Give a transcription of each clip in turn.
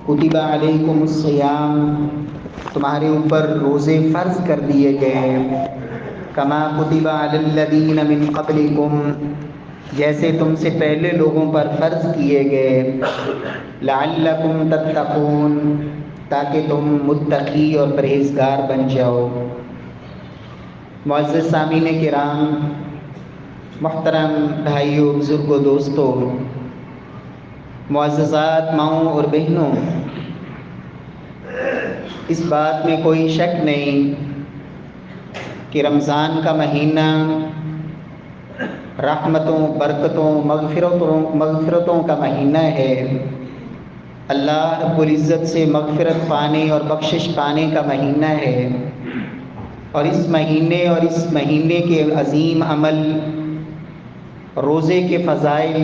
کتب علیکم الصیام، تمہارے اوپر روزے فرض کر دیے گئے، کما کتب علی الذین من قبلکم، جیسے تم سے پہلے لوگوں پر فرض کیے گئے، لعلکم تتقون، تاکہ تم متقی اور پرہیزگار بن جاؤ۔ معزز سامعین کرام، محترم بھائیوں، بزرگوں، دوستوں، معززات ماؤں اور بہنوں، اس بات میں کوئی شک نہیں کہ رمضان کا مہینہ رحمتوں، برکتوں، مغفرتوں کا مہینہ ہے۔ اللہ رب العزت سے مغفرت پانے اور بخشش پانے کا مہینہ ہے، اور اس مہینے کے عظیم عمل روزے کے فضائل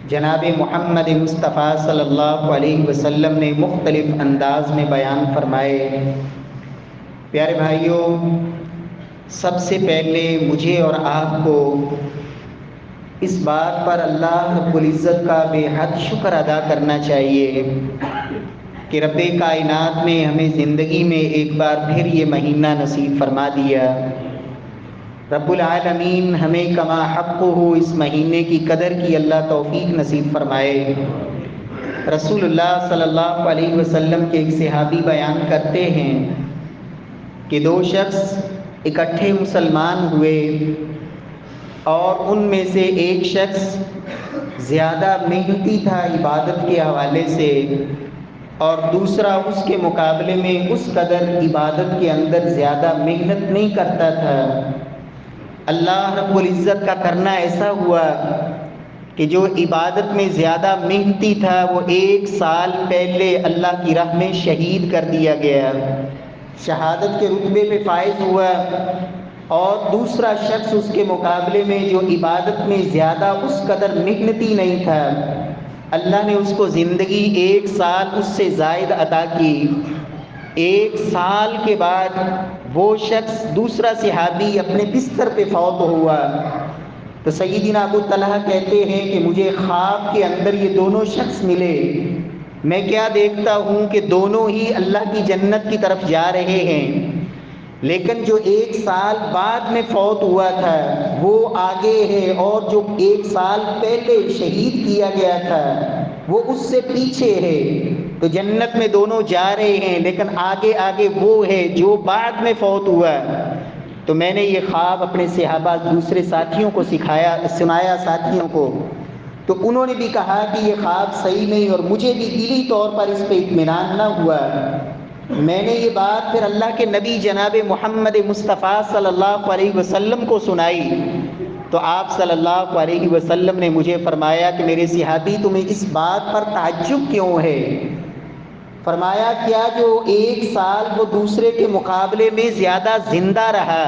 جناب محمد مصطفیٰ صلی اللہ علیہ وسلم نے مختلف انداز میں بیان فرمائے۔ پیارے بھائیوں، سب سے پہلے مجھے اور آپ کو اس بات پر اللہ رب العزت کا بے حد شکر ادا کرنا چاہیے کہ رب کائنات نے ہمیں زندگی میں ایک بار پھر یہ مہینہ نصیب فرما دیا۔ رب العالمین ہمیں کما حقہ اس مہینے کی قدر کی اللہ توفیق نصیب فرمائے۔ رسول اللہ صلی اللہ علیہ وسلم کے ایک صحابی بیان کرتے ہیں کہ دو شخص اکٹھے مسلمان ہوئے، اور ان میں سے ایک شخص زیادہ محنتی تھا عبادت کے حوالے سے، اور دوسرا اس کے مقابلے میں اس قدر عبادت کے اندر زیادہ محنت نہیں کرتا تھا۔ اللہ رب العزت کا کرنا ایسا ہوا کہ جو عبادت میں زیادہ محنتی تھا وہ 1 سال پہلے اللہ کی راہ میں شہید کر دیا گیا، شہادت کے رتبے پہ فائز ہوا، اور دوسرا شخص اس کے مقابلے میں جو عبادت میں زیادہ اس قدر محنتی نہیں تھا، اللہ نے اس کو زندگی 1 سال اس سے زائد عطا کی۔ 1 سال کے بعد وہ شخص دوسرا صحابی اپنے بستر پہ فوت ہوا، تو سیدنا ابو طلحہ کہتے ہیں کہ مجھے خواب کے اندر یہ دونوں شخص ملے، میں کیا دیکھتا ہوں کہ دونوں ہی اللہ کی جنت کی طرف جا رہے ہیں، لیکن جو 1 سال بعد میں فوت ہوا تھا وہ آگے ہے، اور جو 1 سال پہلے شہید کیا گیا تھا وہ اس سے پیچھے ہے۔ تو جنت میں دونوں جا رہے ہیں، لیکن آگے وہ ہے جو بعد میں فوت ہوا۔ تو میں نے یہ خواب اپنے صحابہ دوسرے ساتھیوں کو سنایا ساتھیوں کو، تو انہوں نے بھی کہا کہ یہ خواب صحیح نہیں، اور مجھے بھی دلی طور پر اس پہ اطمینان نہ ہوا۔ میں نے یہ بات پھر اللہ کے نبی جناب محمد مصطفیٰ صلی اللہ علیہ وسلم کو سنائی، تو آپ صلی اللہ علیہ وسلم نے مجھے فرمایا کہ میرے صحابی تمہیں اس بات پر تعجب کیوں ہے؟ فرمایا کیا جو 1 سال وہ دوسرے کے مقابلے میں زیادہ زندہ رہا؟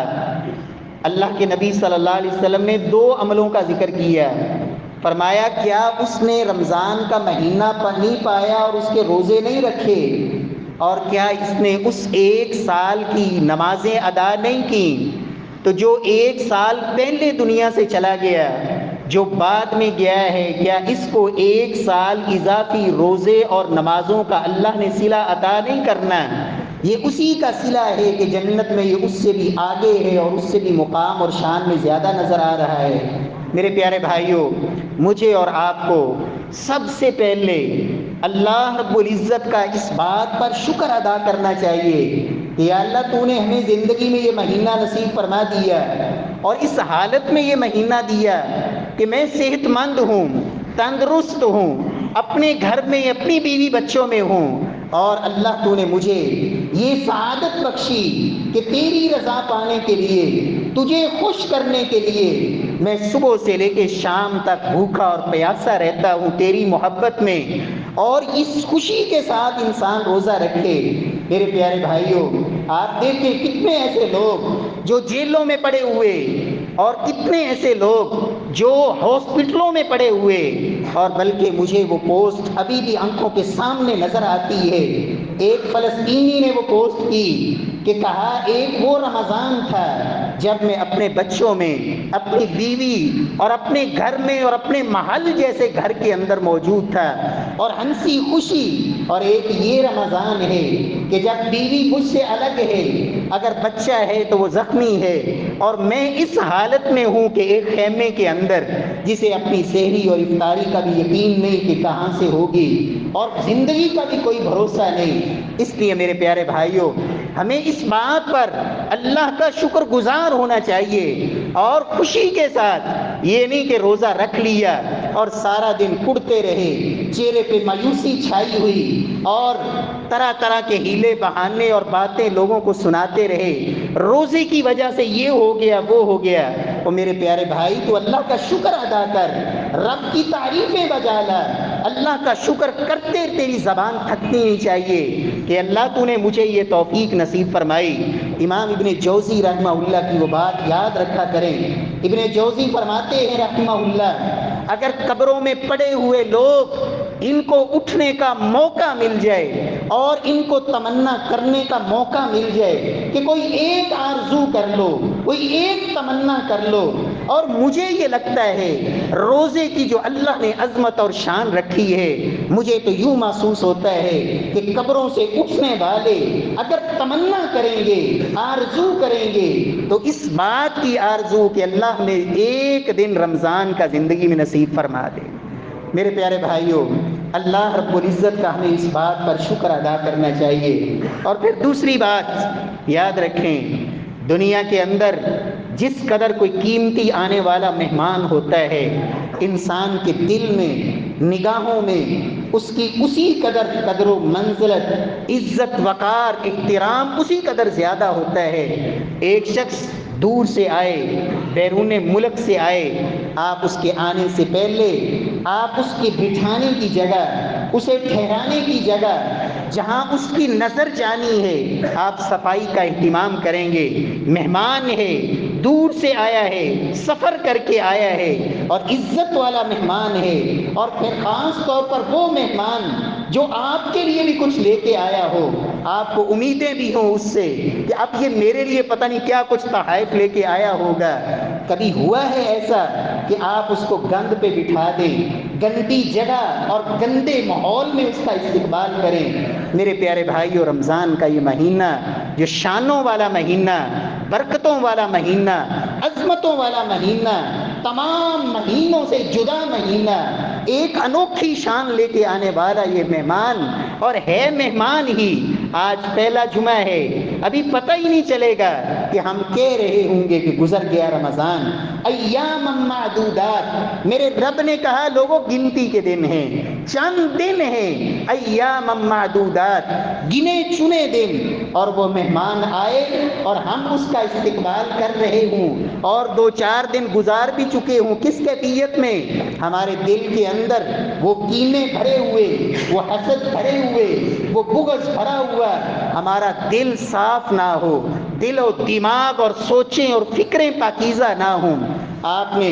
اللہ کے نبی صلی اللہ علیہ وسلم نے 2 عملوں کا ذکر کیا۔ فرمایا کیا اس نے رمضان کا مہینہ نہیں پایا اور اس کے روزے نہیں رکھے، اور کیا اس نے اس 1 سال کی نمازیں ادا نہیں کی؟ تو جو 1 سال پہلے دنیا سے چلا گیا، جو بعد میں گیا ہے، کیا اس کو 1 سال اضافی روزے اور نمازوں کا اللہ نے صلہ عطا نہیں کرنا؟ یہ اسی کا صلہ ہے کہ جنت میں یہ اس سے بھی آگے ہے اور اس سے بھی مقام اور شان میں زیادہ نظر آ رہا ہے۔ میرے پیارے بھائیوں، مجھے اور آپ کو سب سے پہلے اللہ رب العزت کا اس بات پر شکر ادا کرنا چاہیے کہ یا اللہ تو نے ہمیں زندگی میں یہ مہینہ نصیب فرما دیا، اور اس حالت میں یہ مہینہ دیا کہ میں صحت مند ہوں، تندرست ہوں، اپنے گھر میں اپنی بیوی بچوں میں ہوں، اور اللہ تو نے مجھے یہ سعادت بخشی کہ تیری رضا پانے کے لیے، تجھے خوش کرنے کے لیے میں صبح سے لے کے شام تک بھوکا اور پیاسا رہتا ہوں تیری محبت میں، اور اس خوشی کے ساتھ انسان روزہ رکھے۔ میرے پیارے بھائیوں، آپ دیکھیں کتنے ایسے لوگ جو جیلوں میں پڑے ہوئے، اور کتنے ایسے لوگ جو ہاسپٹلوں میں پڑے ہوئے، اور بلکہ مجھے وہ پوسٹ ابھی بھی آنکھوں کے سامنے نظر آتی ہے۔ ایک فلسطینی نے وہ پوسٹ کی کہ کہا ایک وہ رمضان تھا جب میں اپنے بچوں میں، اپنی بیوی اور اپنے گھر میں اور اپنے محل جیسے گھر کے اندر موجود تھا، اور ہنسی خوشی، اور ایک یہ رمضان ہے کہ جب بیوی مجھ سے الگ ہے، اگر بچہ ہے تو وہ زخمی ہے، اور میں اس حالت میں ہوں کہ ایک خیمے کے اندر جسے اپنی سحری اور افطاری کا بھی یقین نہیں کہ کہاں سے ہوگی، اور زندگی کا بھی کوئی بھروسہ نہیں۔ اس لیے میرے پیارے بھائیوں، ہمیں اس بات پر اللہ کا شکر گزار ہونا چاہیے، اور خوشی کے ساتھ، یہ نہیں کہ روزہ رکھ لیا اور سارا دن کڑتے رہے، چہرے پہ مایوسی چھائی ہوئی، اور طرح طرح کے ہیلے بہانے اور باتیں لوگوں کو سناتے رہے، روزے کی وجہ سے یہ ہو گیا وہ ہو گیا۔ اور میرے پیارے بھائی، تو اللہ کا شکر ادا کر، رب کی تعریفیں بجا لا، اللہ کا شکر کرتے تیری زبان تھکنی نہیں چاہیے کہ اللہ تو نے مجھے یہ توفیق نصیب فرمائی۔ امام ابن جوزی رحمہ اللہ کی وہ بات یاد رکھا کریں۔ ابن جوزی فرماتے ہیں رحمہ اللہ، اگر قبروں میں پڑے ہوئے لوگ، ان کو اٹھنے کا موقع مل جائے اور ان کو تمنا کرنے کا موقع مل جائے کہ کوئی ایک آرزو کر لو، کوئی ایک تمنا کر لو، اور مجھے یہ لگتا ہے روزے کی جو اللہ نے عظمت اور شان رکھی ہے، مجھے تو یوں محسوس ہوتا ہے کہ قبروں سے اٹھنے والے اگر تمنا کریں گے، آرزو کریں گے، تو اس بات کی آرزو کہ اللہ نے ایک دن رمضان کا زندگی میں نصیب فرما دے۔ میرے پیارے بھائیوں، اللہ رب العزت کا ہمیں اس بات پر شکر ادا کرنا چاہیے۔ اور پھر دوسری بات یاد رکھیں، دنیا کے اندر جس قدر کوئی قیمتی آنے والا مہمان ہوتا ہے، انسان کے دل میں، نگاہوں میں اس کی اسی قدر و منزلت، عزت، وقار، احترام اسی قدر زیادہ ہوتا ہے۔ ایک شخص دور سے آئے، بیرون ملک سے آئے، آپ اس کے آنے سے پہلے آپ اس کے بٹھانے کی جگہ، اسے ٹھہرانے کی جگہ، جہاں اس کی نظر جانی ہے، آپ صفائی کا اہتمام کریں گے۔ مہمان ہے، دور سے آیا ہے، سفر کر کے آیا ہے، اور عزت والا مہمان ہے، اور پھر خاص طور پر وہ مہمان جو آپ کے لیے بھی کچھ لے کے آیا ہو، آپ کو امیدیں بھی ہوں اس سے کہ اب یہ میرے لیے پتہ نہیں کیا کچھ تحائف لے کے آیا ہوگا۔ کبھی ہوا ہے ایسا کہ آپ اس کو گند پہ بٹھا دیں، گندی جگہ اور گندے ماحول میں اس کا استقبال کریں؟ میرے پیارے بھائیو، رمضان کا یہ مہینہ جو شانوں والا مہینہ، برکتوں والا مہینہ، عظمتوں والا مہینہ، تمام مہینوں سے جدا مہینہ، ایک انوکھی شان لے کے آنے والا یہ مہمان، اور ہے مہمان ہی۔ آج پہلا جمعہ ہے، ابھی پتہ ہی نہیں چلے گا کہ ہم کہہ رہے ہوں گے کہ گزر گیا رمضان۔ ایام معدودات، میرے رب نے کہا لوگوں گنتی کے دن ہیں، چند دن ہیں، ایام معدودات، گنے چنے دن، اور وہ مہمان آئے اور ہم اس کا استقبال کر رہے ہوں، اور 2-4 دن گزار بھی چکے ہوں، کس کیفیت میں؟ ہمارے دل کے اندر وہ کینے بھرے ہوئے، وہ حسد بھرے ہوئے، وہ بغض بھرا ہوا، ہمارا دل صاف نہ ہو، دل و دماغ اور سوچیں اور فکریں پاکیزہ نہ ہوں۔ آپ نے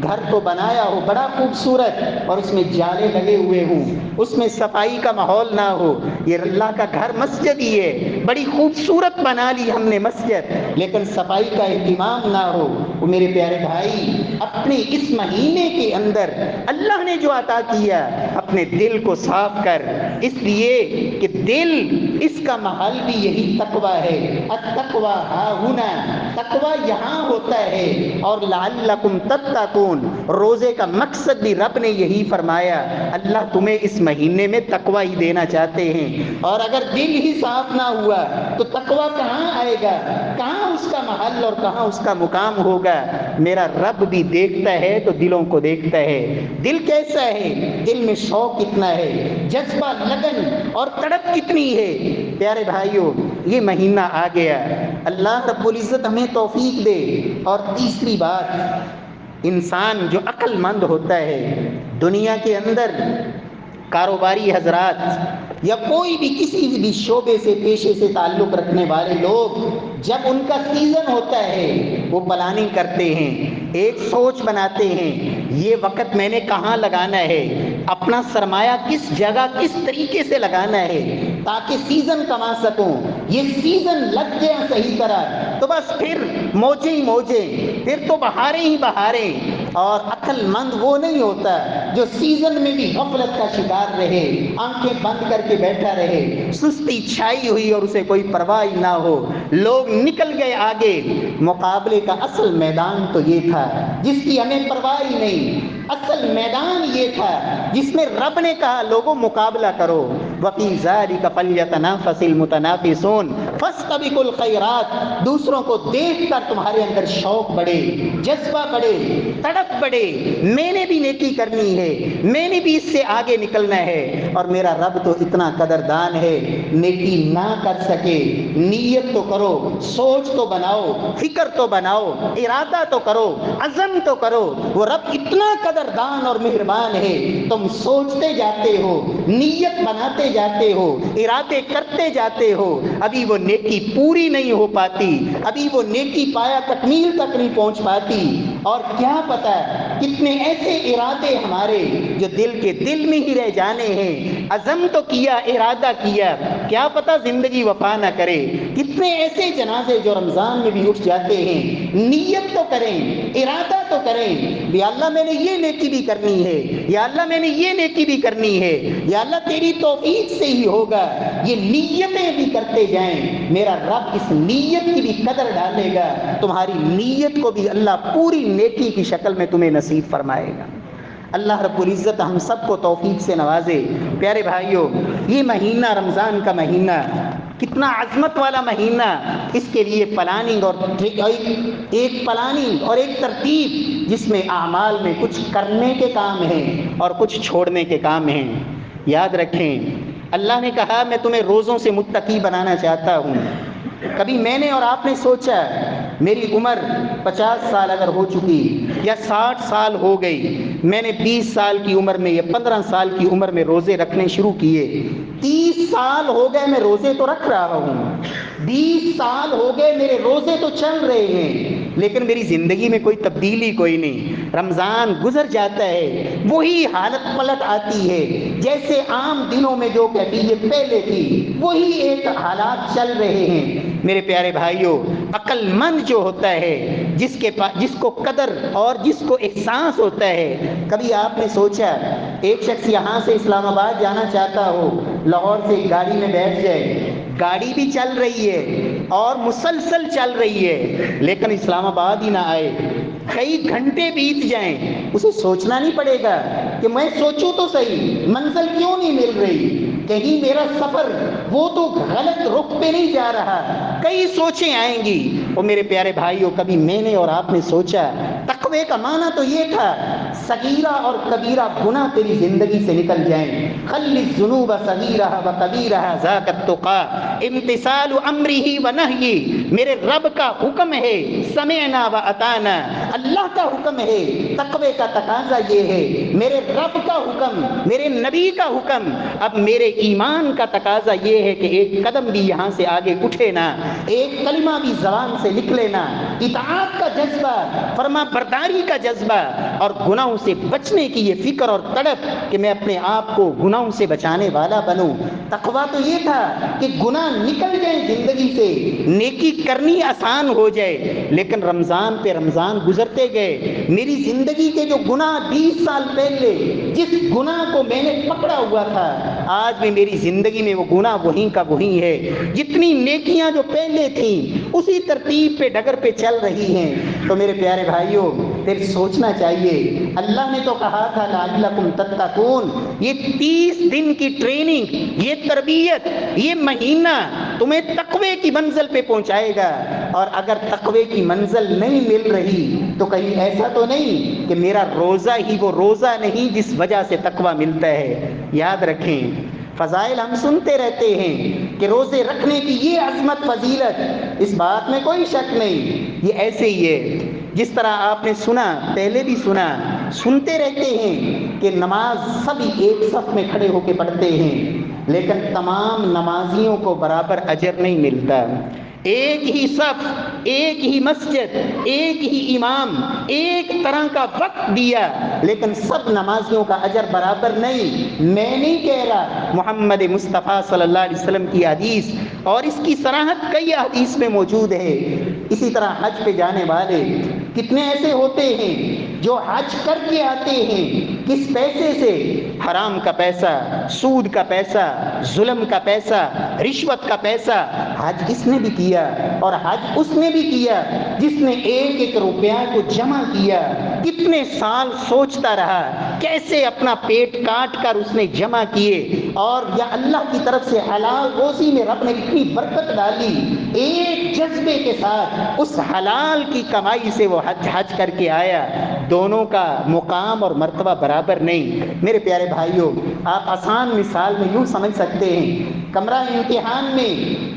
گھر کو بنایا ہو بڑا خوبصورت، اور اس میں جالے لگے ہوئے ہوں، اس میں صفائی کا ماحول نہ ہو، یہ اللہ کا گھر مسجد ہی ہے، بڑی خوبصورت بنا لی ہم نے مسجد، لیکن صفائی کا اہتمام نہ ہو۔ وہ میرے پیارے بھائی، اپنے اس مہینے کے اندر اللہ نے جو عطا کیا، اپنے دل کو صاف کر، اس لیے کہ دل، اس کا محل بھی یہی تقوی ہے۔ التقوی ہاہنا، تقوی یہاں ہوتا ہے، اور لعلکم تتقون، روزے کا مقصد بھی رب نے یہی فرمایا، اللہ تمہیں اس مہینے میں تقوی ہی دینا چاہتے ہیں۔ اور اگر دل ہی صاف نہ ہوا تو تقوی کہاں آئے گا؟ کہاں اس کا محل اور کہاں اس کا مقام ہوگا؟ میرا رب بھی دیکھتا ہے تو دلوں کو دیکھتا ہے، دل کیسا ہے، دل میں شوق کتنا ہے، جذبہ، لگن اور تڑپ کتنی ہے۔ پیارے بھائیوں، یہ مہینہ آ گیا، اللہ رب العزت ہمیں توفیق دے۔ اور تیسری بات، انسان جو عقل مند ہوتا ہے، دنیا کے اندر کاروباری حضرات یا کوئی بھی کسی بھی شعبے سے، پیشے سے تعلق رکھنے والے لوگ، جب ان کا سیزن ہوتا ہے وہ پلاننگ کرتے ہیں، ایک سوچ بناتے ہیں، یہ وقت میں نے کہاں لگانا ہے، اپنا سرمایہ کس جگہ کس طریقے سے لگانا ہے تاکہ سیزن کما سکوں۔ یہ سیزن لگ گیا صحیح طرح تو بس پھر موجیں ہی موجیں، پھر تو بہاریں ہی بہاریں، اور عقل مند وہ نہیں ہوتا جو سیزن میں بھی غفلت کا شکار رہے، آنکھیں بند کر کے بیٹھا رہے، سستی چھائی ہوئی اور اسے کوئی پرواہ ہی نہ ہو، لوگ نکل گئے آگے، مقابلے کا اصل میدان تو یہ تھا جس کی ہمیں پرواہ ہی نہیں، اصل میدان یہ تھا جس میں رب نے کہا لوگوں مقابلہ کرو، وَفِي ذَلِكَ فَلْيَتَنَافَسِ الْمُتَنَافِسُونَ فَاسْتَبِقُوا الْخَيْرَاتِ، دوسروں کو دیکھ کر تمہارے اندر شوق بڑھے، جذبہ بڑھے، تڑپ بڑھے، میں نے بھی نیکی کرنی ہے، میں نے بھی اس سے آگے نکلنا ہے، اور میرا رب تو اتنا قدردان ہے، نیکی نہ کر سکے نیت تو کرو، سوچ تو بناؤ، فکر تو بناؤ، ارادہ تو کرو، عزم تو کرو، وہ رب اتنا قدردان اور مہربان ہے، تم سوچتے جاتے ہو، نیت بناتے جاتے ہو، ارادے کرتے جاتے ہو، ابھی وہ نیکی پوری نہیں ہو پاتی، ابھی وہ نیکی پایا تکمیل تک نہیں پہنچ پاتی، اور کیا پتا کتنے ایسے ارادے ہمارے جو دل کے دل میں ہی رہ جانے ہیں، عزم تو کیا، ارادہ کیا، کیا پتا زندگی وفا نہ کرے، کتنے ایسے جنازے جو رمضان میں بھی اٹھ جاتے ہیں، نیت تو کریں، ارادہ تو کریں، یا اللہ میں نے یہ نیکی بھی کرنی ہے، یا اللہ میں نے یہ نیکی بھی کرنی ہے، یا اللہ تیری توفیق سے ہی ہوگا، یہ نیتیں بھی کرتے جائیں، میرا رب اس نیت کی بھی قدر ڈالے گا، تمہاری نیت کو بھی اللہ پوری نیکی کی شکل میں تمہیں نصیب فرمائے گا۔ اللہ رب العزت ہم سب کو توفیق سے نوازے۔ پیارے بھائیوں، یہ مہینہ رمضان کا مہینہ کتنا عظمت والا مہینہ، اس کے لیے پلاننگ اور ایک پلاننگ اور ایک ترتیب جس میں اعمال میں کچھ کرنے کے کام ہیں اور کچھ چھوڑنے کے کام ہیں۔ یاد رکھیں، اللہ نے کہا میں تمہیں روزوں سے متقی بنانا چاہتا ہوں۔ کبھی میں نے اور آپ نے سوچا میری عمر 50 سال اگر ہو چکی یا 60 سال ہو گئی، میں نے 20 سال کی عمر میں یا 15 سال کی عمر میں روزے رکھنے شروع کیے، 30 سال ہو گئے میں روزے تو رکھ رہا ہوں، 20 سال ہو گئے میرے روزے تو چل رہے ہیں، لیکن میری زندگی میں کوئی تبدیلی کوئی نہیں۔ رمضان گزر جاتا ہے، وہی حالت پلٹ آتی ہے، جیسے عام دنوں میں جو کیفیت پہلے تھی وہی ایک حالات چل رہے ہیں۔ میرے پیارے بھائیوں، عقل مند جو ہوتا ہے، جس کو قدر اور جس کو احساس ہوتا ہے، کبھی آپ نے سوچا ایک شخص یہاں سے اسلام آباد جانا چاہتا ہو، لاہور سے گاڑی میں بیٹھ جائے، گاڑی بھی چل رہی ہے اور مسلسل چل رہی ہے، لیکن اسلام آباد ہی نہ آئے، کئی گھنٹے بیت جائیں، اسے سوچنا نہیں پڑے گا کہ میں سوچوں تو صحیح منزل کیوں نہیں مل رہی، کہیں میرا سفر وہ تو غلط رخ پہ نہیں جا رہا، کئی سوچیں آئیں گی۔ اور میرے پیارے بھائیوں، کبھی میں نے اور آپ نے سوچا تقوی کا معنی تو یہ تھا صغیرہ اور کبیرہ گناہ تیری زندگی سے نکل جائیں، خلی الذنوب صغیرہا و کبیرہا ذاک التقی، امتثال امرہ و نہی، میرے رب کا حکم ہے سمعنا و اطعنا، اللہ کا حکم ہے، تقوی کا تقاضا یہ ہے، میرے رب کا حکم، میرے نبی کا حکم، اب میرے ایمان کا تقاضا یہ ہے کہ ایک قدم بھی یہاں سے آگے اٹھے نا، ایک کلمہ بھی زبان سے نکلے نا، اطاعت کا جذبہ، فرما برداری کا جذبہ، اور گناہوں سے بچنے کی یہ فکر اور تڑپ کہ میں اپنے آپ کو گناہوں سے بچانے والا بنوں۔ تقویٰ تو یہ تھا کہ گناہ نکل جائیں زندگی سے، نیکی کرنی آسان ہو جائے، لیکن رمضان پہ رمضان گزرتے گئے، میری زندگی کے جو گناہ 20 سال پہلے جس گناہ کو میں نے پکڑا ہوا تھا، آج بھی میری زندگی میں وہ گناہ وہیں کا وہیں ہے، جتنی نیکیاں جو پہلے تھیں اسی ترتیب پہ ڈگر پہ چل رہی ہیں۔ تو میرے پیارے بھائیوں، پھر سوچنا چاہیے، اللہ نے تو کہا تھا لعلکم تتقون، یہ 30 دن کی ٹریننگ، یہ تربیت، یہ مہینہ تمہیں تقوی کی منزل پہ پہنچائے گا، اور اگر تقوی کی منزل نہیں مل رہی تو کہیں ایسا تو نہیں کہ میرا روزہ ہی وہ روزہ نہیں جس وجہ سے تقوی ملتا ہے۔ یاد رکھیں، فضائل ہم سنتے رہتے ہیں کہ روزے رکھنے کی یہ عظمت فضیلت، اس بات میں کوئی شک نہیں، یہ ایسے ہی ہے جس طرح آپ نے سنا، پہلے بھی سنا، سنتے رہتے ہیں کہ نماز سبھی ایک صف میں کھڑے ہو کے پڑھتے ہیں، لیکن تمام نمازیوں کو برابر اجر نہیں ملتا۔ ایک ہی صف، ایک ہی مسجد، ایک ہی امام، ایک طرح کا وقت دیا، لیکن سب نمازیوں کا اجر برابر نہیں۔ میں نہیں کہہ رہا، محمد مصطفیٰ صلی اللہ علیہ وسلم کی حدیث، اور اس کی صراحت کئی حدیث میں موجود ہے۔ اسی طرح حج پہ جانے والے کتنے ایسے ہوتے ہیں جو حج کر کے آتے ہیں، کس پیسے سے؟ حرام کا پیسہ، سود کا پیسہ، ظلم کا پیسہ، رشوت کا پیسہ۔ حج اس نے بھی کیا، اور حج اس نے بھی کیا جس نے ایک ایک روپیہ کو جمع کیا، کتنے سال سوچتا رہا، کیسے اپنا پیٹ کاٹ کر اس نے جمع کیے، اور یا اللہ کی طرف سے حلال روزی میں رب نے اتنی برکت ڈالی، ایک جذبے کے ساتھ اس حلال کی کمائی سے وہ حج کر کے آیا۔ دونوں کا مقام اور مرتبہ برابر نہیں۔ میرے پیارے بھائیوں، آپ آسان مثال میں یوں سمجھ سکتے ہیں، کمرہ امتحان میں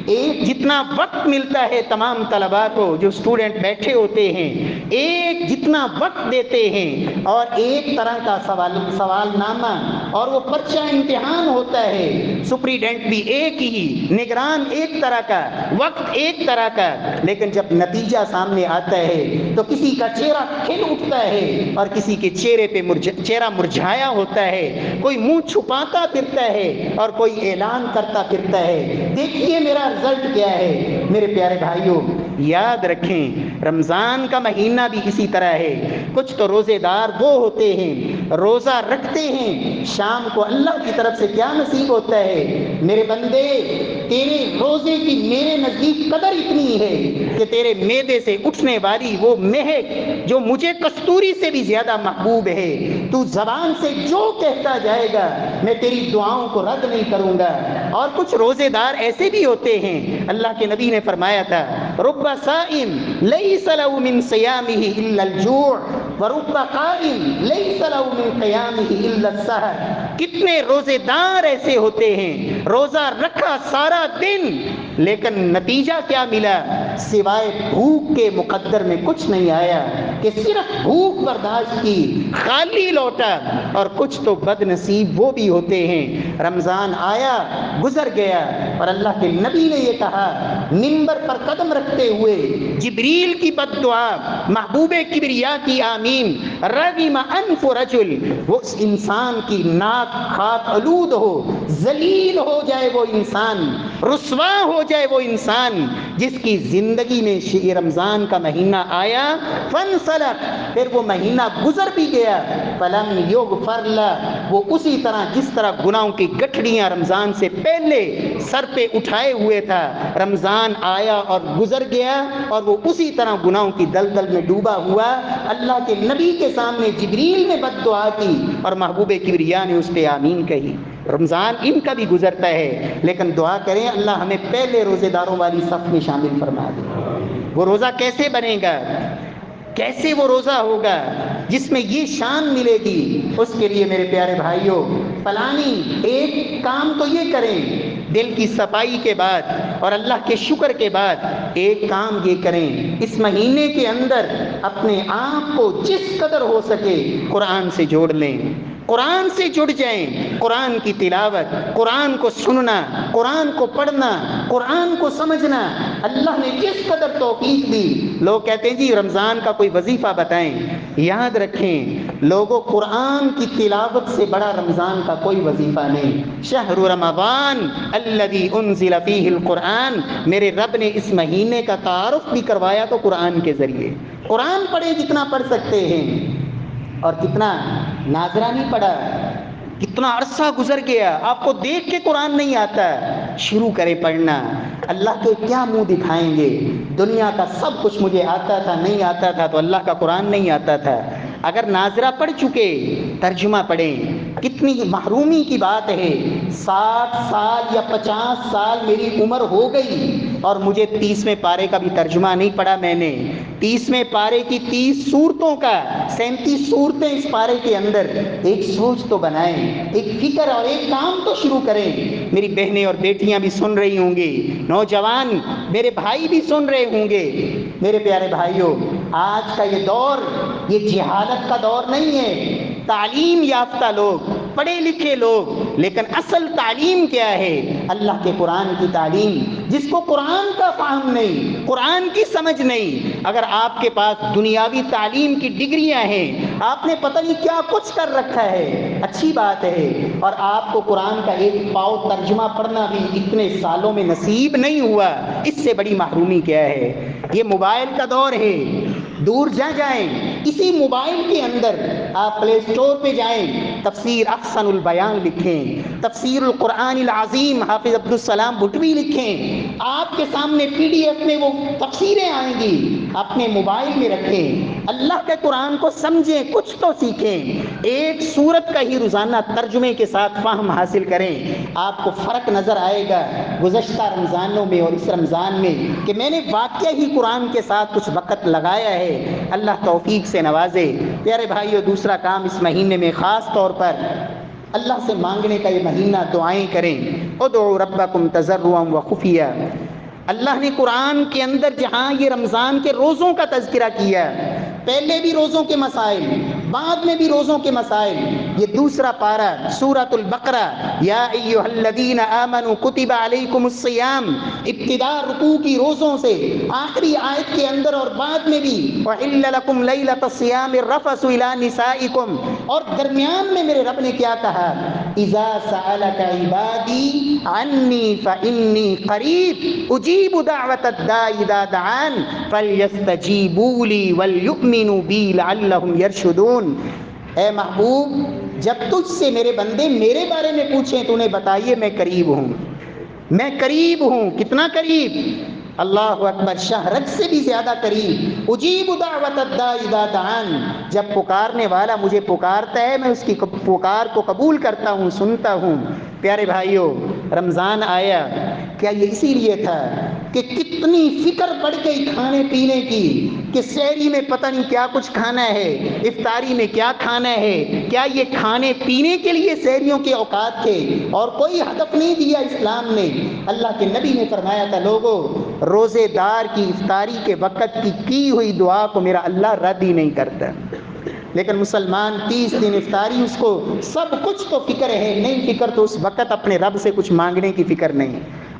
ایک جتنا وقت ملتا ہے تمام طلباء کو، جو اسٹوڈنٹ بیٹھے ہوتے ہیں، ایک جتنا وقت دیتے ہیں، اور ایک طرح کا سوال نامہ اور وہ پرچہ امتحان ہوتا ہے، سپریڈنٹ بھی ایک ہی، نگران ایک طرح کا، وقت ایک طرح کا، لیکن جب نتیجہ سامنے آتا ہے تو کسی کا چہرہ کھل اٹھتا ہے اور کسی کے چہرے پہ چہرہ مرجھایا ہوتا ہے، کوئی منہ چھپاتا پھرتا ہے اور کوئی اعلان کرتا پھرتا ہے، دیکھیے میرا رزلٹ کیا ہے۔ میرے پیارے بھائیوں، یاد رکھیں رمضان کا مہینہ بھی اسی طرح ہے۔ کچھ تو روزے دار وہ ہوتے ہیں، روزہ رکھتے ہیں، شام کو اللہ کی طرف سے کیا نصیب ہوتا ہے؟ میرے بندے، تیرے روزے کی میرے نزدیک قدر اتنی ہے کہ تیرے معدے سے اٹھنے والی وہ مہک جو مجھے کستوری سے بھی زیادہ محبوب ہے، تو زبان سے جو کہتا جائے گا میں تیری دعاؤں کو رد نہیں کروں گا۔ اور کچھ روزے دار ایسے بھی ہوتے ہیں، اللہ کے نبی نے فرمایا تھا، رب صائم لیس لہ من صیامہ الا الجوع ورب قائم لیس لہ من قیامہ الا السحر۔ کتنے روزے دار ایسے ہوتے ہیں، روزہ رکھا سارا دن لیکن نتیجہ کیا ملا؟ سوائے بھوک کے مقدر میں کچھ نہیں آیا، کہ صرف بھوک برداشت کی، خالی لوٹا۔ اور کچھ تو بد نصیب وہ بھی ہوتے ہیں، رمضان آیا گزر گیا، اور اللہ کے نبی نے یہ کہا منبر پر قدم رکھتے ہوئے، جبریل کی بد دعا، محبوب کبریا کی آمین، رغم انف رجل، وہ انسان کی ناک خاک آلود ہو، ذلیل ہو جائے وہ انسان، رسوا ہو جائے وہ انسان جس کی زندگی میں یہ رمضان کا مہینہ آیا، فانسلخ، پھر وہ مہینہ گزر بھی گیا، فلم یغفر لہ، وہ اسی طرح جس طرح گناہوں کی گٹھڑیاں رمضان سے پہلے سر پہ اٹھائے ہوئے تھا، رمضان آیا اور گزر گیا اور وہ اسی طرح گناہوں کی دلدل میں ڈوبا ہوا۔ اللہ کے نبی کے سامنے جبریل نے بد دعا کی اور محبوب کبریا نے اس پہ آمین کہی۔ رمضان ان کا بھی گزرتا ہے، لیکن دعا کریں اللہ ہمیں پہلے روزے داروں والی صف میں شامل فرما دے۔ وہ روزہ کیسے بنے گا؟ کیسے وہ روزہ ہوگا جس میں یہ شان ملے گی؟ اس کے لیے میرے پیارے بھائیوں، پلانی ایک کام تو یہ کریں، دل کی صفائی کے بعد اور اللہ کے شکر کے بعد ایک کام یہ کریں، اس مہینے کے اندر اپنے آپ کو جس قدر ہو سکے قرآن سے جوڑ لیں، قرآن سے جڑ جائیں، قرآن کی تلاوت، قرآن کو سننا، قرآن کو پڑھنا، قرآن کو سمجھنا، اللہ نے جس قدر توفیق دی۔ لوگ کہتے ہیں جی رمضان کا کوئی وظیفہ بتائیں، یاد رکھیں لوگوں، قرآن کی تلاوت سے بڑا رمضان کا کوئی وظیفہ نہیں۔ شہر رمضان الذی انزل فیہ القرآن، میرے رب نے اس مہینے کا تعارف بھی کروایا تو قرآن کے ذریعے۔ قرآن پڑھیں جتنا پڑھ سکتے ہیں، اور کتنا ناظرانی پڑھا، کتنا عرصہ گزر گیا آپ کو دیکھ کے قرآن نہیں آتا، شروع کرے پڑھنا۔ اللہ کے کیا منہ دکھائیں گے؟ دنیا کا سب کچھ مجھے آتا تھا، نہیں آتا تھا تو اللہ کا قرآن نہیں آتا تھا۔ اگر ناظرہ پڑھ چکے ترجمہ پڑھیں، کتنی محرومی کی بات ہے، 60 سال یا 50 سال میری عمر ہو گئی اور مجھے 30ویں پارے کا بھی ترجمہ نہیں پڑھا میں نے۔ 30ویں پارے کی 30 سورتوں کا 37 صورتیں اس پارے کے اندر، ایک سوچ تو بنائیں، ایک فکر اور ایک کام تو شروع کریں۔ میری بہنیں اور بیٹیاں بھی سن رہی ہوں گی، نوجوان میرے بھائی بھی سن رہے ہوں گے۔ میرے پیارے بھائیوں، آج کا یہ دور یہ جہالت کا دور نہیں ہے، تعلیم یافتہ لوگ، پڑھے لکھے لوگ، لیکن اصل تعلیم کیا ہے؟ اللہ کے قرآن کی تعلیم۔ جس کو قرآن کا فہم نہیں، قرآن کی سمجھ نہیں، اگر آپ کے پاس دنیاوی تعلیم کی ڈگریاں ہیں، آپ نے پتہ نہیں کیا کچھ کر رکھا ہے، اچھی بات ہے، اور آپ کو قرآن کا ایک پاؤ ترجمہ پڑھنا بھی اتنے سالوں میں نصیب نہیں ہوا، اس سے بڑی محرومی کیا ہے؟ یہ موبائل کا دور ہے، دور جائیں، اسی موبائل کے اندر آپ پلے اسٹور پہ جائیں، تفسیر احسن البیان لکھیں، تفسیر القرآن العظیم حافظ عبدالسلام بھٹوی لکھیں، آپ کے سامنے PDF میں وہ تفسیریں آئیں گی، اپنے موبائل میں رکھیں، اللہ کے قرآن کو سمجھیں، کچھ تو سیکھیں، ایک سورت کا ہی روزانہ ترجمے کے ساتھ فہم حاصل کریں، آپ کو فرق نظر آئے گا گزشتہ رمضانوں میں اور اس رمضان میں کہ میں نے واقعہ ہی قرآن کے ساتھ کچھ وقت لگایا ہے۔ اللہ توفیق سے نوازے۔ پیارے بھائیو، دوسرا کام اس مہینے میں خاص طور پر اللہ سے مانگنے کا یہ مہینہ، دعائیں کریں۔ ادعوا ربکم تضرعا وخفیا۔ اللہ نے قرآن کے اندر جہاں یہ رمضان کے روزوں کا تذکرہ کیا، پہلے بھی روزوں کے مسائل، بعد میں بھی روزوں کے مسائل، یہ دوسرا پارہ سورۃ البقرہ، یا ایھا الذین آمنوا کتب علیکم الصیام، ابتدا رکوع کی روزوں سے آخری آیت کے اندر اور بعد میں بھی وحل لکم لیلۃ الصیام الرفث الی نسائکم، اور درمیان میں میرے رب نے کیا کہا، اذا سألک عبادی عنی فانی قریب اجیب دعوت الداع اذا دعان فلیستجیبوا لی ولیؤمنوا بی لعلہم یرشدون۔ اے محبوب، جب تجھ سے میرے بندے میرے بارے میں پوچھیں تو انہیں بتائیے میں قریب ہوں، میں قریب ہوں۔ کتنا قریب؟ اللہ اکبر، شہرت سے بھی زیادہ قریب۔ اجیب دعوت الداع اذا دعان، جب پکارنے والا مجھے پکارتا ہے میں اس کی پکار کو قبول کرتا ہوں، سنتا ہوں۔ پیارے بھائیو، رمضان آیا کیا یہ اسی لیے تھا کہ کتنی فکر پڑ گئی کھانے پینے کی کہ سحری میں پتہ نہیں کیا کچھ کھانا ہے، افطاری میں کیا کھانا ہے؟ کیا یہ کھانے پینے کے لیے سحریوں کے اوقات تھے؟ اور کوئی ہدف نہیں دیا اسلام نے۔ اللہ کے نبی نے فرمایا تھا، لوگوں، روزے دار کی افطاری کے وقت کی ہوئی دعا کو میرا اللہ رد ہی نہیں کرتا۔ لیکن مسلمان 30 دن افطاری، اس کو سب کچھ تو فکر ہے، نہیں فکر تو اس وقت اپنے رب سے کچھ مانگنے کی فکر نہیں۔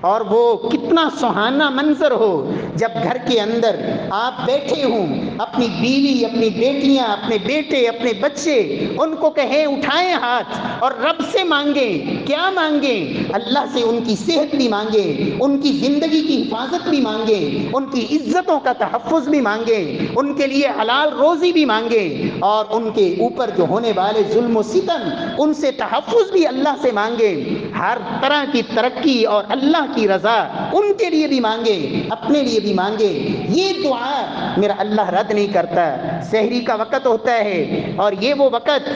اور وہ کتنا سہانا منظر ہو جب گھر کے اندر آپ بیٹھے ہوں، اپنی بیوی، اپنی بیٹیاں، اپنے بیٹے، اپنے بچے، ان کو کہیں اٹھائیں ہاتھ اور رب سے مانگیں۔ کیا مانگیں؟ اللہ سے ان کی صحت بھی مانگیں، ان کی زندگی کی حفاظت بھی مانگیں، ان کی عزتوں کا تحفظ بھی مانگیں، ان کے لیے حلال روزی بھی مانگیں، اور ان کے اوپر جو ہونے والے ظلم و ستم، ان سے تحفظ بھی اللہ سے مانگیں۔ ہر طرح کی ترقی اور اللہ کی رضا ان کے لیے بھی مانگیں، اپنے لیے بھی مانگیں۔ یہ دعا میرا اللہ رد نہیں کرتا۔ سحری کا وقت ہوتا ہے، اور یہ وہ وقت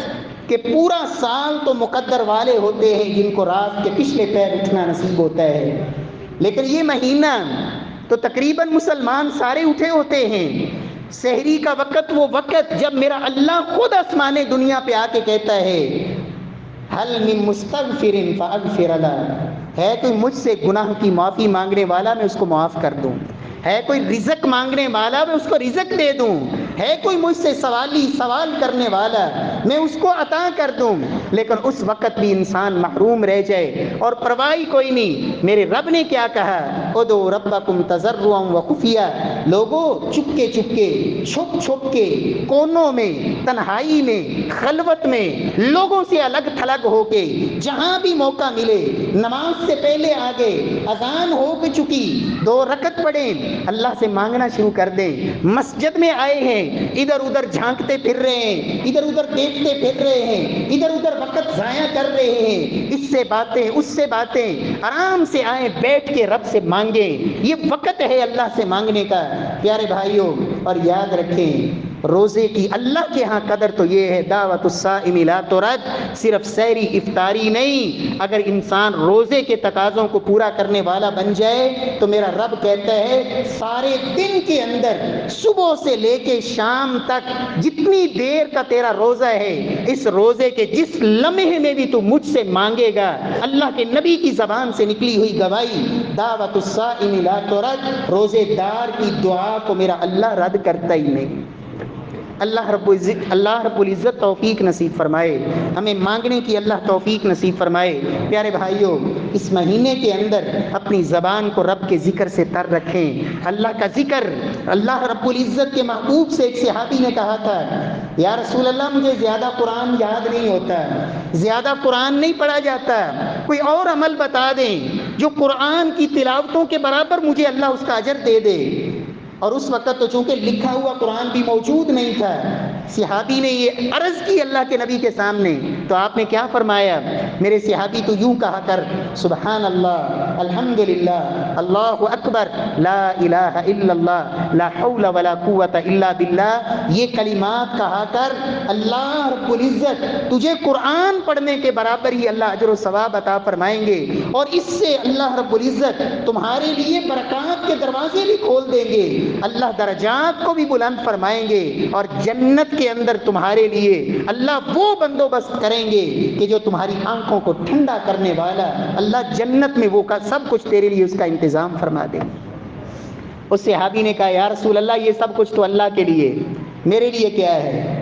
کہ پورا سال تو مقدر والے ہوتے ہیں جن کو رات کے پچھلے پیر اٹھنا نصیب ہوتا ہے، لیکن یہ مہینہ تو تقریباً مسلمان سارے اٹھے ہوتے ہیں۔ سحری کا وقت وہ وقت جب میرا اللہ خود آسمان دنیا پہ آ کے کہتا ہے، حل من مستغفر فاغفر له، ہے کوئی مجھ سے گناہ کی معافی مانگنے والا میں اس کو معاف کر دوں، ہے کوئی رزق مانگنے والا میں اس کو رزق دے دوں، ہے کوئی مجھ سے سوال کرنے والا میں اس کو عطا کر دوں۔ لیکن اس وقت بھی انسان محروم رہ جائے اور پرواہ کوئی نہیں۔ میرے رب نے کیا کہا، ادعوا ربکم تضرعا وخفیا، لوگوں چپکے چپکے، چھپ چھپ کے، کونوں میں، تنہائی میں، خلوت میں، لوگوں سے الگ تھلگ ہو کے، جہاں بھی موقع ملے نماز سے پہلے آگے اذان ہو چکی 2 رکعت پڑھیں، اللہ سے مانگنا شروع کر دیں۔ مسجد میں آئے ہیں، ادھر ادھر جھانکتے پھر رہے ہیں، ادھر ادھر دیکھتے پھر رہے ہیں، ادھر ادھر وقت ضائع کر رہے ہیں، اس سے باتیں اس سے باتیں، آرام سے آئیں، بیٹھ کے رب سے مانگیں۔ یہ وقت ہے اللہ سے مانگنے کا۔ پیارے بھائیوں، اور یاد رکھیں، روزے کی اللہ کے ہاں قدر تو یہ ہے، دعوت الصائم لا ترد، صرف سحری افطاری نہیں، اگر انسان روزے کے تقاضوں کو پورا کرنے والا بن جائے تو میرا رب کہتا ہے سارے دن کے اندر صبح سے لے کے شام تک جتنی دیر کا تیرا روزہ ہے، اس روزے کے جس لمحے میں بھی تو مجھ سے مانگے گا، اللہ کے نبی کی زبان سے نکلی ہوئی گواہی، دعوت الصائم لا ترد، روزے دار کی دعا کو میرا اللہ رد کرتا ہی نہیں۔ اللہ رب العزت توفیق نصیب فرمائے، ہمیں مانگنے کی اللہ توفیق نصیب فرمائے۔ پیارے بھائیوں، اس مہینے کے اندر اپنی زبان کو رب کے ذکر سے تر رکھیں۔ اللہ کا ذکر، اللہ رب العزت کے محبوب سے ایک صحابی نے کہا تھا، یا رسول اللہ مجھے زیادہ قرآن یاد نہیں ہوتا، زیادہ قرآن نہیں پڑھا جاتا، کوئی اور عمل بتا دیں جو قرآن کی تلاوتوں کے برابر مجھے اللہ اس کا اجر دے دے۔ اور اس وقت تو چونکہ لکھا ہوا قرآن بھی موجود نہیں تھا، صحابی نے یہ عرض کی اللہ کے نبی کے سامنے، تو آپ نے کیا فرمایا؟ میرے صحابی تو یوں کہا کر، سبحان اللہ، الحمدللہ، اللہ اکبر، لا الہ الا اللہ، لا حول ولا قوت الا باللہ، یہ کلمات کہا کر اللہ رب العزت تجھے قرآن پڑھنے کے برابر ہی اللہ اجر و ثواب عطا فرمائیں گے، اور اس سے اللہ رب العزت تمہارے لیے برکات کے دروازے بھی کھول دیں گے، اللہ درجات کو بھی بلند فرمائیں گے، اور جنت کے اندر تمہارے لیے اللہ وہ بندوبست کریں گے کہ جو تمہاری آنکھوں کو ٹھنڈا کرنے والا، اللہ جنت میں وہ کا سب کچھ تیرے لیے اس کا انتظام فرما دے۔ اس صحابی نے کہا یا رسول اللہ یہ سب کچھ تو اللہ کے لیے، میرے لیے کیا ہے؟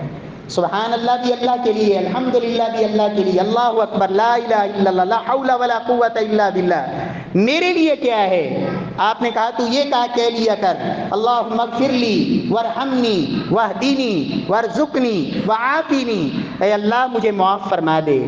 سبحان اللہ بھی اللہ کے لیے، الحمدللہ بھی اللہ کے لیے، اللہ اکبر، لا الہ الا اللہ، لا حول ولا قوت الا باللہ، میرے لیے کیا ہے؟ آپ نے کہا تو یہ کہہ لیا کر، اللہم اغفر لی وارحمنی واہدینی وارزقنی وعافینی، اے اللہ مجھے معاف فرما دے،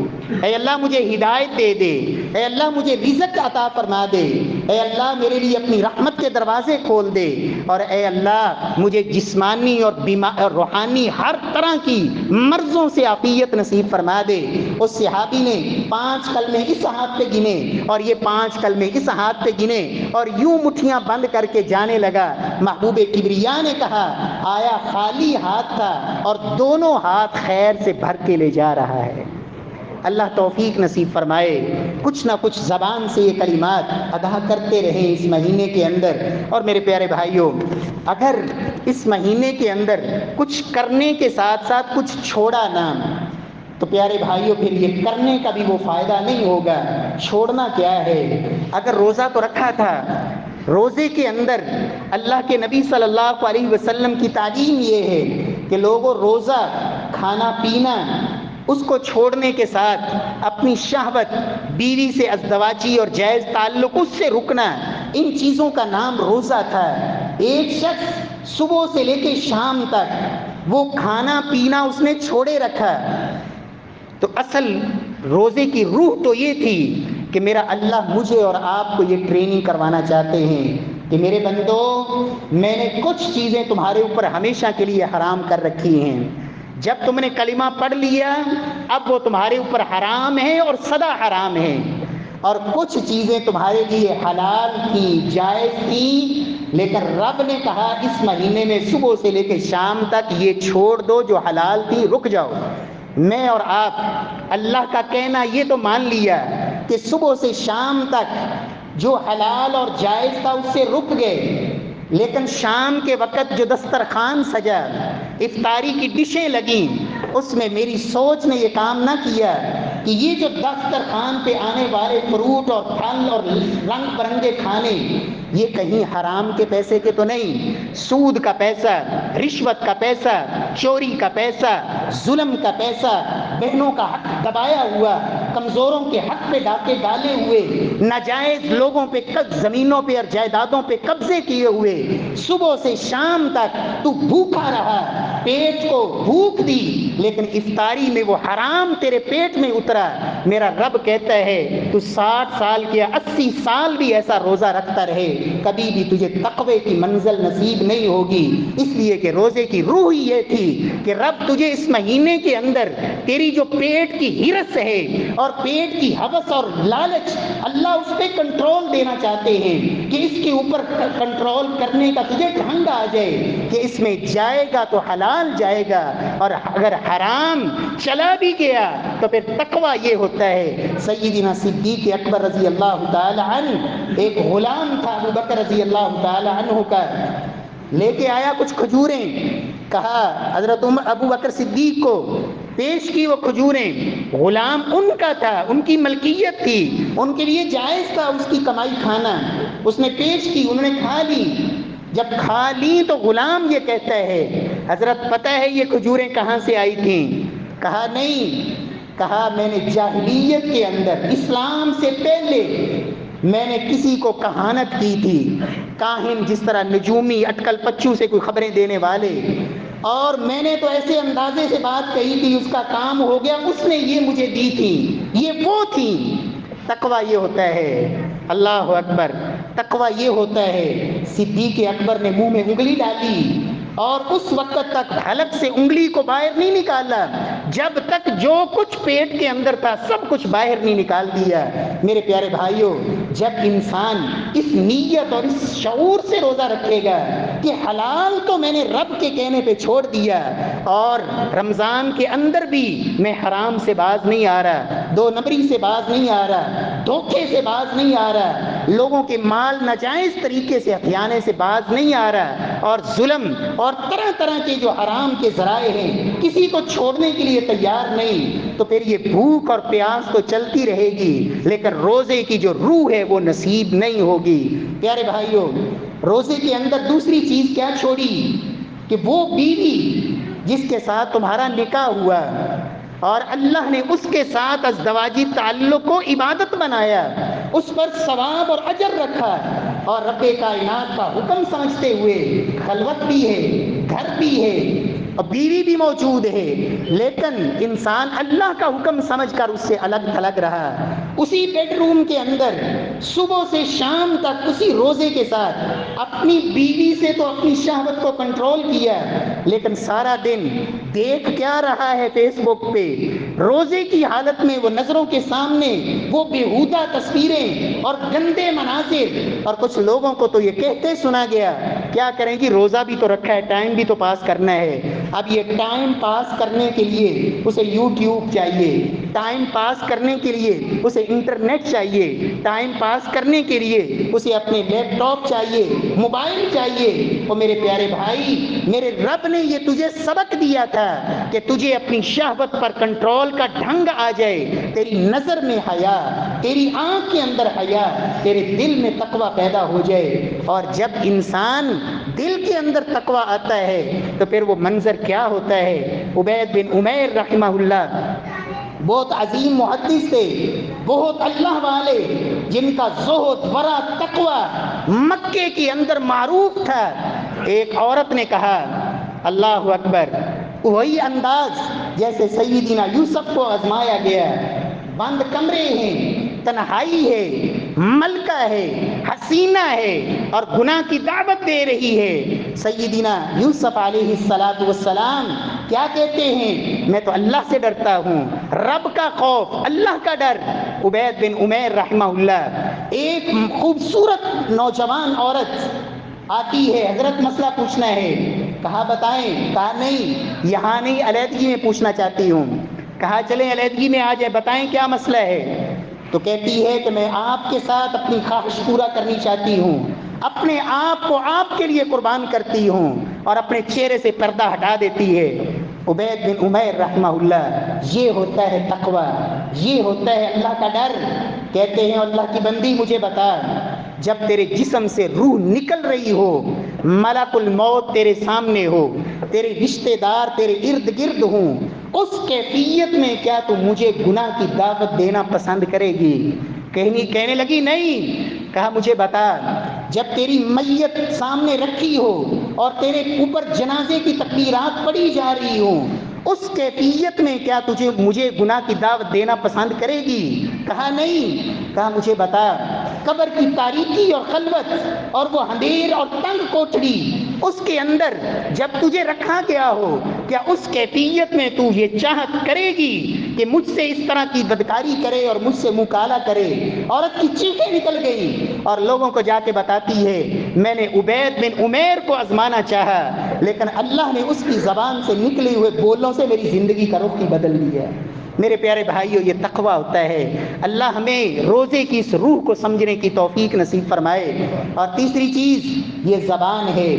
اے اللہ مجھے ہدایت دے دے، اے اللہ مجھے رزق عطا فرما دے، اے اللہ میرے لیے اپنی رحمت کے دروازے کھول دے، اور اے اللہ مجھے جسمانی اور روحانی ہر طرح کی مرضوں سے عافیت نصیب فرما دے۔ اس صحابی نے 5 کلمے اس ہاتھ پہ گنے اور یہ 5 کلمے اس ہاتھ پہ گنے اور یوں مٹھیاں بند کر کے جانے لگا۔ محبوب کبریا نے کہا آیا خالی ہاتھ تھا اور دونوں ہاتھ خیر سے بھر کے لے جا رہا ہے۔ اللہ توفیق نصیب فرمائے، کچھ نہ کچھ زبان سے یہ کلمات ادا کرتے رہیں اس مہینے کے اندر۔ اور میرے پیارے بھائیوں، اگر اس مہینے کے اندر کچھ کرنے کے ساتھ ساتھ کچھ چھوڑا نہ تو پیارے بھائیوں پھر یہ کرنے کا بھی وہ فائدہ نہیں ہوگا۔ چھوڑنا کیا ہے؟ اگر روزہ تو رکھا تھا، روزے کے اندر اللہ کے نبی صلی اللہ علیہ وسلم کی تعلیم یہ ہے کہ لوگوں روزہ کھانا پینا اس کو چھوڑنے کے ساتھ اپنی شہوت، بیوی سے ازدواجی اور جائز تعلق اس سے رکنا، ان چیزوں کا نام روزہ تھا۔ ایک شخص صبح سے لے کے شام تک وہ کھانا پینا اس نے چھوڑے رکھا، تو اصل روزے کی روح تو یہ تھی کہ میرا اللہ مجھے اور آپ کو یہ ٹریننگ کروانا چاہتے ہیں کہ میرے بندو میں نے کچھ چیزیں تمہارے اوپر ہمیشہ کے لیے حرام کر رکھی ہیں، جب تم نے کلمہ پڑھ لیا اب وہ تمہارے اوپر حرام ہے اور سدا حرام ہے، اور کچھ چیزیں تمہارے لیے حلال تھی، جائز تھی، لیکن رب نے کہا اس مہینے میں صبح سے لے کے شام تک یہ چھوڑ دو جو حلال تھی، رک جاؤ۔ میں اور آپ اللہ کا کہنا یہ تو مان لیا کہ صبح سے شام تک جو حلال اور جائز تھا اس سے رک گئے، لیکن شام کے وقت جو دسترخوان سجا، افطاری کی ڈشیں لگیں، اس میں میری سوچ نے یہ کام نہ کیا کہ یہ جو دسترخوان پہ آنے والے فروٹ اور پھل اور رنگ برنگے کھانے یہ کہیں حرام کے پیسے کے تو نہیں، سود کا پیسہ، رشوت کا پیسہ، چوری کا پیسہ، ظلم کا پیسہ، بہنوں کا حق دبایا ہوا، کمزوروں کے حق پہ ڈاکے ڈالے ہوئے، ناجائز لوگوں پہ زمینوں پہ اور جائیدادوں پہ قبضے کیے ہوئے، صبح سے شام تک تو بھوکا رہا، پیٹ کو بھوک دی لیکن افطاری میں وہ حرام تیرے پیٹ میں اترا۔ میرا رب کہتا ہے تو 60 سال یا 80 سال بھی ایسا روزہ رکھتا رہے کبھی بھی تجھے تقوی کی منزل نصیب نہیں ہوگی، اس لیے کہ روزے کی روح ہی یہ تھی کہ رب تجھے اس مہینے کے اندر تیری جو پیٹ کی ہرس ہے اور پیٹ کی ہوس اور لالچ اللہ اس پہ کنٹرول دینا چاہتے ہیں کہ اس کے اوپر کنٹرول کرنے کا تجھے ڈھنگ آ جائے کہ اس میں جائے گا تو حلال جائے گا، اور اگر حرام چلا بھی گیا تو پھر تقوی یہ ہوتا ہے۔ سیدنا صدیق اکبر رضی اللہ تعالی عنہ ایک غلام تھا ابو بکر رضی اللہ تعالی عنہ کا، لے کے آیا کچھ کھجوریں، کہا حضرت ابو بکر صدیق کو پیش کی وہ کھجوریں، غلام ان کا تھا، ان کی ملکیت تھی، ان کے لیے جائز تھا اس کی کمائی کھانا، اس نے پیش کی، انہوں نے کھا لی۔ جب کھا لی تو غلام یہ کہتا ہے حضرت پتہ ہے یہ کھجوریں کہاں سے آئی تھیں؟ کہا نہیں، کہا میں نے جاہلیت کے اندر اسلام سے پہلے میں نے کسی کو کہانت کی تھی، کاہن جس طرح نجومی اٹکل پچو سے کوئی خبریں دینے والے، اور میں نے تو ایسے اندازے سے بات کہی تھی اس کا کام ہو گیا، اس نے یہ مجھے دی تھی، یہ وہ تھی۔ تقوی یہ ہوتا ہے۔ اللہ اکبر۔ تقوی یہ ہوتا ہے، صدیق اکبر نے منہ میں انگلی ڈالی اور اس وقت تک حلق سے انگلی کو باہر نہیں نکالا جب تک جو کچھ پیٹ کے اندر تھا سب کچھ باہر نہیں نکال دیا۔ میرے پیارے بھائیوں، جب انسان اس نیت اور اس شعور سے روزہ رکھے گا کہ حلال تو میں نے رب کے کہنے پہ چھوڑ دیا، اور رمضان کے اندر بھی میں حرام سے باز نہیں آ رہا، دو نمبری سے باز نہیں آ رہا، دھوکے سے باز نہیں آ رہا، لوگوں کے مال ناجائز طریقے سے ہتھیانے سے باز نہیں آ رہا، اور ظلم اور طرح طرح کے جو حرام کے ذرائع ہیں کسی کو چھوڑنے کے لیے تیار نہیں، تو پھر یہ بھوک اور پیاس تو چلتی رہے گی لیکن روزے کی جو روح ہے وہ نصیب نہیں ہوگی۔ پیارے بھائیوں، روزے کے اندر دوسری چیز کیا چھوڑی کہ وہ بیوی جس کے ساتھ تمہارا نکاح ہوا اور اللہ نے اس کے ساتھ ازدواجی تعلق کو عبادت بنایا، اس پر ثواب اور اجر رکھا، اور رب کائنات کا حکم سمجھتے ہوئے خلوت بھی ہے، گھر بھی ہے اور بیوی بھی موجود ہے، لیکن انسان اللہ کا حکم سمجھ کر اس سے الگ تھلگ رہا، اسی بیڈ روم کے اندر صبح سے شام تک اسی روزے کے ساتھ اپنی بیوی سے تو اپنی شہوت کو کنٹرول کیا، لیکن سارا دن دیکھ کیا رہا ہے فیس بک پہ، روزے کی حالت میں وہ نظروں کے سامنے وہ بےہودہ تصویریں اور گندے مناظر، اور کچھ لوگوں کو تو یہ کہتے سنا گیا کیا کریں گی، روزہ بھی تو رکھا ہے، ٹائم بھی تو پاس کرنا ہے۔ اب یہ ٹائم پاس کرنے کے لیے اسے یوٹیوب چاہیے، ٹائم پاس کرنے کے لیے اسے انٹرنیٹ چاہیے، ٹائم پاس کرنے کے لیے اسے اپنے لیپ ٹاپ چاہیے، موبائل چاہیے۔ اور میرے پیارے بھائی، میرے رب نے یہ تجھے سبق دیا تھا کہ تجھے اپنی شہوت پر کنٹرول کا ڈھنگ آ جائے، تیری نظر میں حیا، تیری آنکھ کے اندر حیا، تیرے دل میں تقوی پیدا ہو جائے، اور جب انسان دل کے اندر تقوی آتا ہے تو پھر وہ منظر کیا ہوتا ہے۔ عبید بن عمیر رحمہ اللہ بہت عظیم محدث تھے، بہت اللہ والے، جن کا زہد، ورع، تقوی مکے کے اندر معروف تھا۔ ایک عورت نے کہا اللہ اکبر، وہی انداز جیسے سیدنا یوسف کو آزمایا گیا، بند کمرے ہیں، تنہائی ہے، ملکہ ہے، حسینہ ہے اور گناہ کی دعوت دے رہی ہے۔ سیدنا یوسف علیہ السلام کیا کہتے ہیں، میں تو اللہ سے ڈرتا ہوں، رب کا خوف، اللہ کا ڈر۔ عبید بن عمیر رحمہ اللہ، ایک خوبصورت نوجوان عورت آتی ہے، حضرت مسئلہ پوچھنا ہے، کہا بتائیں، کہا نہیں یہاں نہیں، علیحدگی میں پوچھنا چاہتی ہوں۔ کہا چلیں علیحدگی میں آ جائے، بتائیں کیا مسئلہ ہے۔ تو کہتی ہے کہ میں آپ کے ساتھ اپنی خواہش پورا کرنی چاہتی ہوں، اپنے آپ کو آپ کے لیے قربان کرتی ہوں اور اپنے چہرے سے پردہ ہٹا دیتی ہے۔ عبید بن عمیر رحمہ اللہ، یہ ہوتا ہے تقوی، یہ ہوتا ہے اللہ کا ڈر۔ کہتے ہیں اللہ کی بندی مجھے بتا، جب تیرے جسم سے روح نکل رہی ہو، ملک الموت تیرے سامنے ہو، تیرے رشتہ دار تیرے ارد گرد ہوں، اس کیفیت میں کیا تو مجھے گناہ کی دعوت دینا پسند کرے گی؟ کہنے لگی نہیں۔ کہا مجھے بتا، جب تیری میت سامنے رکھی ہو اور تیرے اوپر جنازے کی تکبیرات پڑھی جا رہی ہوں، اس کیفیت میں کیا تجھے مجھے گناہ کی دعوت دینا پسند کرے گی؟ کہا نہیں۔ کہا مجھے بتا، قبر کی تاریکی اور خلوت اور وہ اندھیر اور تنگ کوٹڑی، اس کے اندر جب تجھے رکھا گیا ہو، کیا اس کیفیت میں تو یہ چاہت کرے گی کہ مجھ سے اس طرح کی بدکاری کرے اور مجھ سے منہ کالا کرے؟ عورت کی چیخیں نکل گئی اور لوگوں کو جا کے بتاتی ہے میں نے عبید بن عمیر کو آزمانا چاہا، لیکن اللہ نے اس کی زبان سے نکلے ہوئے بولوں سے میری زندگی کا رخ ہی بدل دیا۔ میرے پیارے بھائیو، یہ تقوی ہوتا ہے۔ اللہ ہمیں روزے کی اس روح کو سمجھنے کی توفیق نصیب فرمائے۔ اور تیسری چیز یہ زبان ہے۔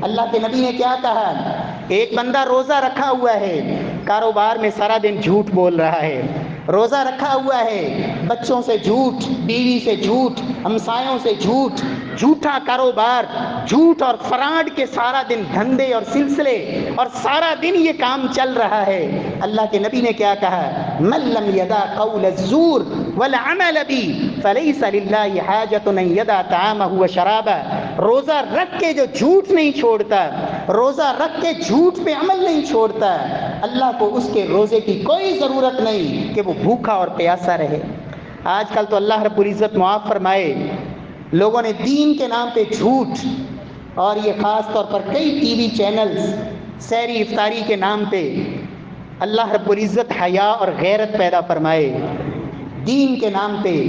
اللہ کے نبی نے کیا کہا، ایک بندہ روزہ رکھا ہوا ہے، کاروبار میں سارا دن جھوٹ بول رہا ہے، روزہ رکھا ہوا ہے، بچوں سے جھوٹ، بیوی سے جھوٹ، ہمسایوں سے جھوٹ، جھوٹا کاروبار، جھوٹ اور فراڈ کے سارا دن دھندے اور سلسلے، اور سارا دن یہ کام چل رہا ہے۔ اللہ کے نبی نے کیا کہا، من لم یدع قول الزور والعمل به فلیس للہ حاجۃ ان یدع طعامہ وشرابہ۔ روزہ رکھ کے جو جھوٹ نہیں چھوڑتا، روزہ رکھ کے جھوٹ پہ عمل نہیں چھوڑتا، اللہ کو اس کے روزے کی کوئی ضرورت نہیں کہ وہ بھوکا اور پیاسا رہے۔ آج کل تو اللہ رب العزت معاف فرمائے، لوگوں نے دین کے نام پہ جھوٹ، اور یہ خاص طور پر کئی ٹی وی چینلز سحری افطاری کے نام پہ، اللہ رب العزت حیا اور غیرت پیدا فرمائے، دین کے نام پہ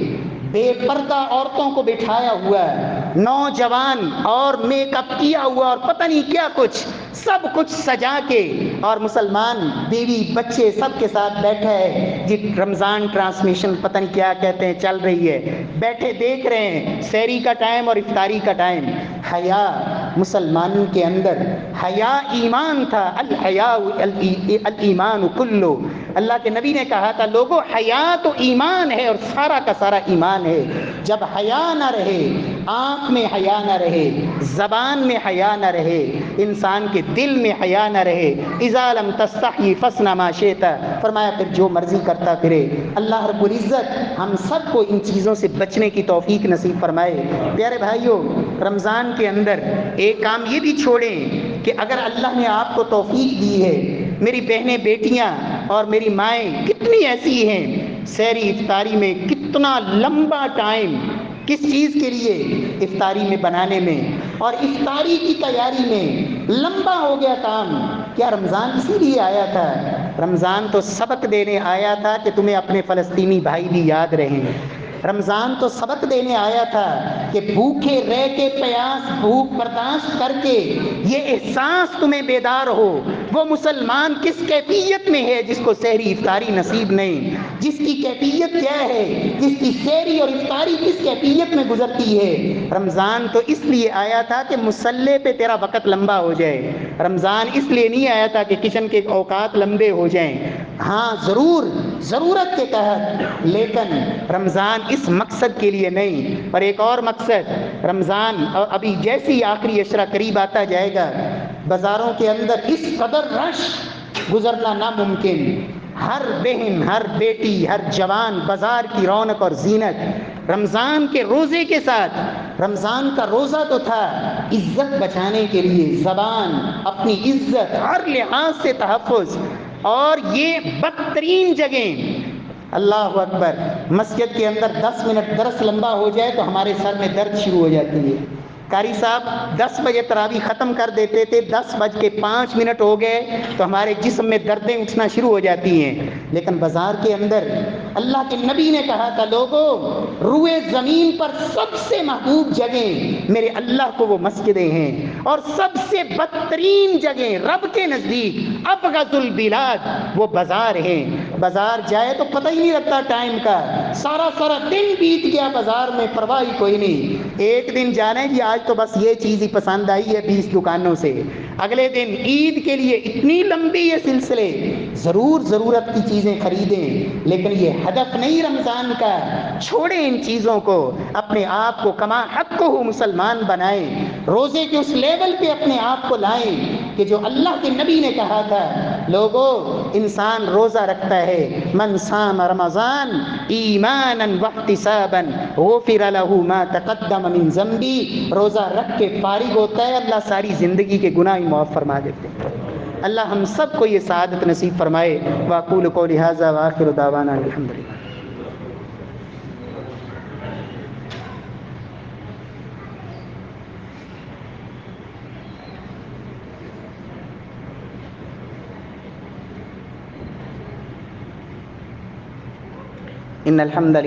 بے پردہ عورتوں کو بٹھایا ہوا ہے، نوجوان اور میک اپ کیا ہوا اور پتہ نہیں کیا کچھ، سب کچھ سجا کے، اور مسلمان بیوی بچے سب کے ساتھ بیٹھا ہے جی، رمضان ٹرانسمیشن پتہ نہیں کیا کہتے ہیں چل رہی ہے، بیٹھے دیکھ رہے ہیں سحری کا ٹائم اور افطاری کا ٹائم۔ حیا مسلمانوں کے اندر، حیا ایمان تھا، الحیاء الایمان کلو، اللہ کے نبی نے کہا تھا لوگوں حیا تو ایمان ہے اور سارا کا سارا ایمان ہے۔ جب حیا نہ رہے، آنکھ میں حیا نہ رہے، زبان میں حیا نہ رہے، انسان کے دل میں حیا نہ رہے، اذا لم تستحی فاصنع ما شئت، فرمایا پھر جو مرضی کرتا پھرے۔ اللہ رب العزت ہم سب کو ان چیزوں سے بچنے کی توفیق نصیب فرمائے۔ پیارے بھائیوں، رمضان کے اندر ایک کام یہ بھی چھوڑیں کہ اگر اللہ نے آپ کو توفیق دی ہے، میری بہنیں بیٹیاں اور میری مائیں کتنی ایسی ہیں، سحری افطاری میں کتنا لمبا ٹائم کس چیز کے لیے، افطاری میں بنانے میں اور افطاری کی تیاری میں لمبا ہو گیا کام۔ کیا رمضان اسی لیے آیا تھا؟ رمضان تو سبق دینے آیا تھا کہ تمہیں اپنے فلسطینی بھائی بھی یاد رہیں۔ رمضان تو سبق دینے آیا تھا کہ بھوکے رہ کے، پیاس بھوک برداشت کر کے یہ احساس تمہیں بیدار ہو، وہ مسلمان کس کیفیت میں ہے جس کو سحری افطاری نصیب نہیں، جس کی کیفیت کیا ہے، جس کی سحری اور افطاری کس کیفیت میں گزرتی ہے۔ رمضان تو اس لیے آیا تھا کہ مصلے پہ تیرا وقت لمبا ہو جائے، رمضان اس لیے نہیں آیا تھا کہ کچن کے اوقات لمبے ہو جائیں، ہاں ضرور ضرورت کے تحت، لیکن رمضان اس مقصد کے لیے نہیں۔ اور ایک اور مقصد، رمضان ابھی جیسی آخری عشرہ قریب آتا جائے گا، بازاروں کے اندر اس قدر رش گزرنا ناممکن، ہر بہن، ہر بیٹی، ہر جوان بازار کی رونق اور زینت رمضان کے روزے کے ساتھ۔ رمضان کا روزہ تو تھا عزت بچانے کے لیے، زبان، اپنی عزت ہر لحاظ سے تحفظ، اور یہ بدترین جگہیں، اللہ اکبر، مسجد کے اندر 10 منٹ درس لمبا ہو جائے تو ہمارے سر میں درد شروع ہو جاتی ہے۔ قاری صاحب 10 بجے تراویح ختم کر دیتے تھے، 10:05 ہو گئے تو ہمارے جسم میں دردیں اٹھنا شروع ہو جاتی ہیں۔ لیکن بازار کے اندر اللہ کے نبی نے کہا تھا لوگوں، روئے زمین پر سب سے محبوب جگہیں میرے اللہ کو وہ مسجدیں ہیں، اور سب سے بدترین جگہیں رب کے نزدیک ابغض البلاد وہ بازار ہیں۔ بازار جائے تو پتہ ہی نہیں لگتا ٹائم کا، سارا دن بیت گیا بازار میں، پرواہ ہی کوئی نہیں۔ ایک دن جانا ہے جی آج تو بس یہ چیز ہی پسند آئی ہے 20 دکانوں سے، اگلے دن عید کے لیے اتنی لمبی یہ سلسلے، ضرور ضرورت کی چیزیں خریدیں، لیکن یہ ہدف نہیں رمضان کا۔ چھوڑیں ان چیزوں کو، اپنے آپ کو کما حق کو مسلمان بنائیں، روزے کے اس لیول پہ اپنے آپ کو لائیں کہ جو اللہ کے نبی نے کہا تھا لوگوں، انسان روزہ رکھتا ہے، من صام رمضان ایمانا واحتسابا غفر له ما تقدم من ذنبی، روزہ رکھ کے فارغ ہوتا ہے، اللہ ساری زندگی کے گناہ معاف فرما دیتے ہیں۔ اللہ ہم سب کو یہ سعادت نصیب فرمائے۔ واقول قولی ھذا واخر دعوانا الحمدللہ۔ ان الحمد للہ